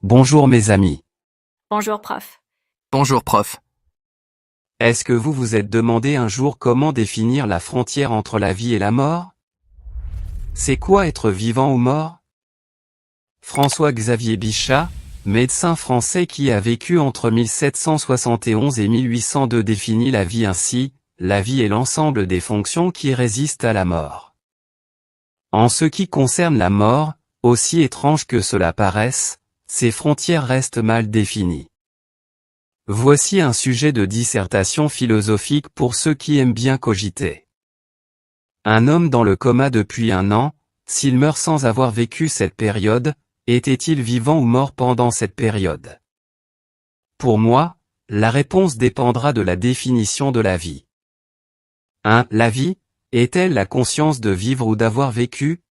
Bonjour mes amis. Bonjour prof. Bonjour prof. Est-ce que vous vous êtes demandé un jour comment définir la frontière entre la vie et la mort? C'est quoi être vivant ou mort? François-Xavier Bichat, médecin français qui a vécu entre 1771 et 1802 définit la vie ainsi: la vie est l'ensemble des fonctions qui résistent à la mort. En ce qui concerne la mort, aussi étrange que cela paraisse, ces frontières restent mal définies. Voici un sujet de dissertation philosophique pour ceux qui aiment bien cogiter. Un homme dans le coma depuis 1 an, s'il meurt sans avoir vécu cette période, était-il vivant ou mort pendant cette période? Pour moi, la réponse dépendra de la définition de la vie. 1. La vie, est-elle la conscience de vivre ou d'avoir vécu?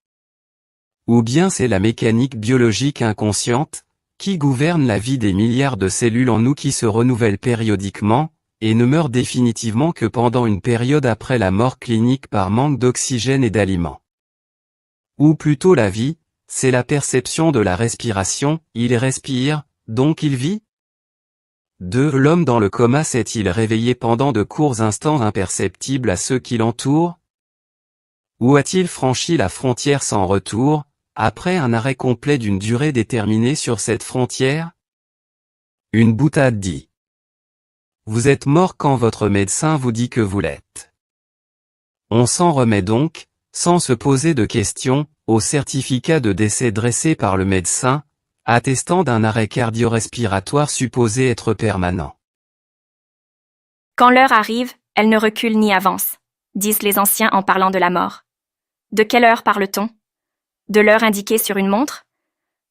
Ou bien c'est la mécanique biologique inconsciente, qui gouverne la vie des milliards de cellules en nous qui se renouvellent périodiquement, et ne meurent définitivement que pendant une période après la mort clinique par manque d'oxygène et d'aliments. Ou plutôt la vie, c'est la perception de la respiration, il respire, donc il vit? 2. L'homme dans le coma s'est-il réveillé pendant de courts instants imperceptibles à ceux qui l'entourent? Ou a-t-il franchi la frontière sans retour, après un arrêt complet d'une durée déterminée sur cette frontière? Une boutade dit. Vous êtes mort quand votre médecin vous dit que vous l'êtes. On s'en remet donc, sans se poser de questions, au certificat de décès dressé par le médecin, attestant d'un arrêt cardio-respiratoire supposé être permanent. Quand l'heure arrive, elle ne recule ni avance, disent les anciens en parlant de la mort. De quelle heure parle-t-on? De l'heure indiquée sur une montre?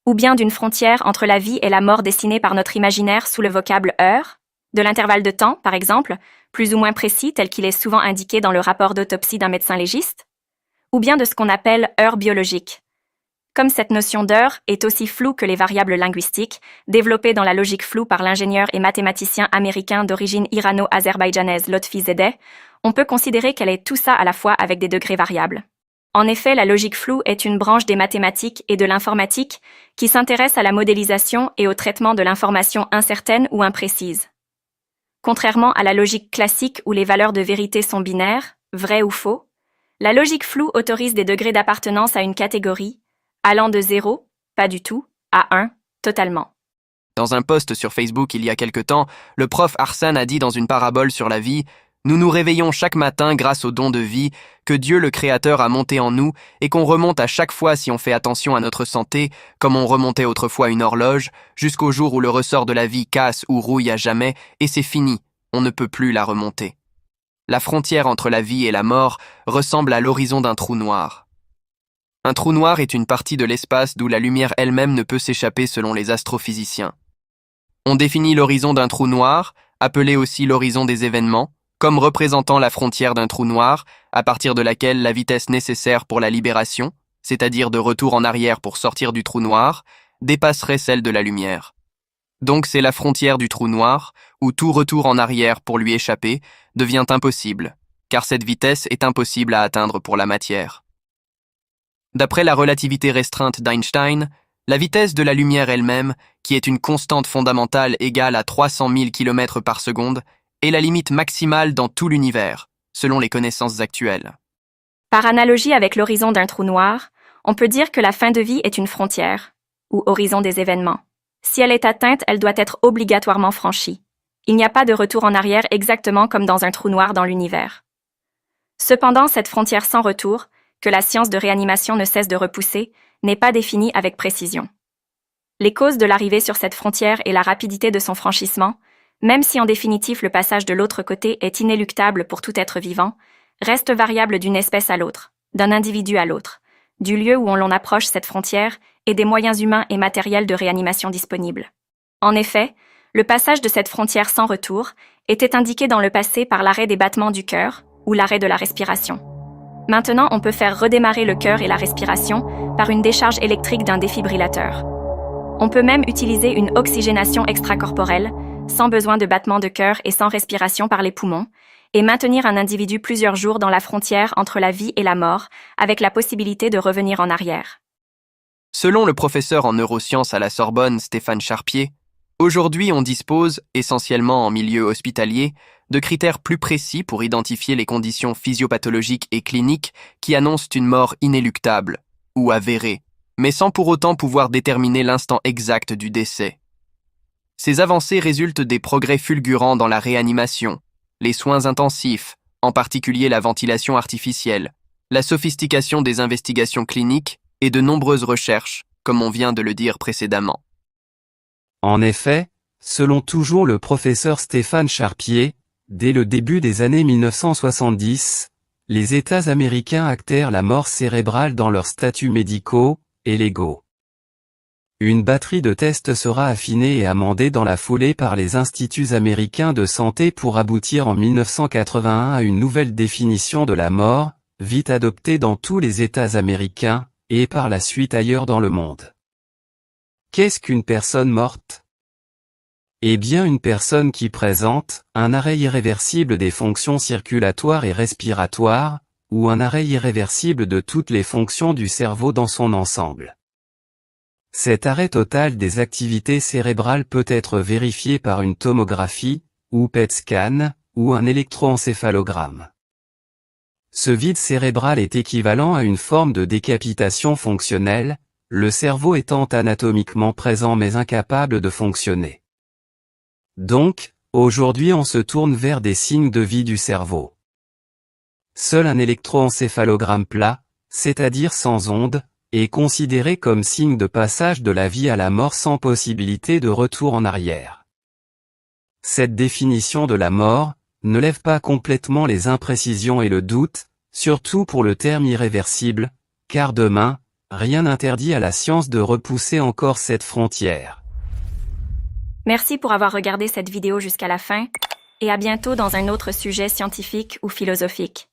Ou bien d'une frontière entre la vie et la mort dessinée par notre imaginaire sous le vocable heure? De l'intervalle de temps, par exemple, plus ou moins précis tel qu'il est souvent indiqué dans le rapport d'autopsie d'un médecin légiste? Ou bien de ce qu'on appelle heure biologique? Comme cette notion d'heure est aussi floue que les variables linguistiques, développées dans la logique floue par l'ingénieur et mathématicien américain d'origine irano-azerbaïdjanaise Lotfi Zedeh, on peut considérer qu'elle est tout ça à la fois avec des degrés variables. En effet, la logique floue est une branche des mathématiques et de l'informatique qui s'intéresse à la modélisation et au traitement de l'information incertaine ou imprécise. Contrairement à la logique classique où les valeurs de vérité sont binaires, vrai ou faux, la logique floue autorise des degrés d'appartenance à une catégorie, allant de 0, pas du tout, à 1, totalement. Dans un post sur Facebook il y a quelque temps, le prof Arsène a dit dans une parabole sur la vie: nous nous réveillons chaque matin grâce au don de vie que Dieu le Créateur a monté en nous et qu'on remonte à chaque fois si on fait attention à notre santé, comme on remontait autrefois une horloge, jusqu'au jour où le ressort de la vie casse ou rouille à jamais, et c'est fini, on ne peut plus la remonter. La frontière entre la vie et la mort ressemble à l'horizon d'un trou noir. Un trou noir est une partie de l'espace d'où la lumière elle-même ne peut s'échapper selon les astrophysiciens. On définit l'horizon d'un trou noir, appelé aussi l'horizon des événements, comme représentant la frontière d'un trou noir, à partir de laquelle la vitesse nécessaire pour la libération, c'est-à-dire de retour en arrière pour sortir du trou noir, dépasserait celle de la lumière. Donc c'est la frontière du trou noir, où tout retour en arrière pour lui échapper devient impossible, car cette vitesse est impossible à atteindre pour la matière. D'après la relativité restreinte d'Einstein, la vitesse de la lumière elle-même, qui est une constante fondamentale égale à 300 000 km par seconde, est la limite maximale dans tout l'univers, selon les connaissances actuelles. Par analogie avec l'horizon d'un trou noir, on peut dire que la fin de vie est une frontière, ou horizon des événements. Si elle est atteinte, elle doit être obligatoirement franchie. Il n'y a pas de retour en arrière exactement comme dans un trou noir dans l'univers. Cependant, cette frontière sans retour, que la science de réanimation ne cesse de repousser, n'est pas définie avec précision. Les causes de l'arrivée sur cette frontière et la rapidité de son franchissement, même si en définitive le passage de l'autre côté est inéluctable pour tout être vivant, restent variables d'une espèce à l'autre, d'un individu à l'autre, du lieu où l'on approche cette frontière et des moyens humains et matériels de réanimation disponibles. En effet, le passage de cette frontière sans retour était indiqué dans le passé par l'arrêt des battements du cœur ou l'arrêt de la respiration. Maintenant, on peut faire redémarrer le cœur et la respiration par une décharge électrique d'un défibrillateur. On peut même utiliser une oxygénation extracorporelle, sans besoin de battement de cœur et sans respiration par les poumons, et maintenir un individu plusieurs jours dans la frontière entre la vie et la mort, avec la possibilité de revenir en arrière. Selon le professeur en neurosciences à la Sorbonne, Stéphane Charpier, aujourd'hui on dispose, essentiellement en milieu hospitalier, de critères plus précis pour identifier les conditions physiopathologiques et cliniques qui annoncent une mort inéluctable ou avérée, mais sans pour autant pouvoir déterminer l'instant exact du décès. Ces avancées résultent des progrès fulgurants dans la réanimation, les soins intensifs, en particulier la ventilation artificielle, la sophistication des investigations cliniques et de nombreuses recherches, comme on vient de le dire précédemment. En effet, selon toujours le professeur Stéphane Charpier, dès le début des années 1970, les États américains actèrent la mort cérébrale dans leurs statuts médicaux et légaux. Une batterie de tests sera affinée et amendée dans la foulée par les instituts américains de santé pour aboutir en 1981 à une nouvelle définition de la mort, vite adoptée dans tous les États américains, et par la suite ailleurs dans le monde. Qu'est-ce qu'une personne morte? Eh bien une personne qui présente un arrêt irréversible des fonctions circulatoires et respiratoires, ou un arrêt irréversible de toutes les fonctions du cerveau dans son ensemble. Cet arrêt total des activités cérébrales peut être vérifié par une tomographie, ou PET scan, ou un électroencéphalogramme. Ce vide cérébral est équivalent à une forme de décapitation fonctionnelle, le cerveau étant anatomiquement présent mais incapable de fonctionner. Donc, aujourd'hui on se tourne vers des signes de vie du cerveau. Seul un électroencéphalogramme plat, c'est-à-dire sans ondes, est considéré comme signe de passage de la vie à la mort sans possibilité de retour en arrière. Cette définition de la mort ne lève pas complètement les imprécisions et le doute, surtout pour le terme irréversible, car demain, rien n'interdit à la science de repousser encore cette frontière. Merci pour avoir regardé cette vidéo jusqu'à la fin, et à bientôt dans un autre sujet scientifique ou philosophique.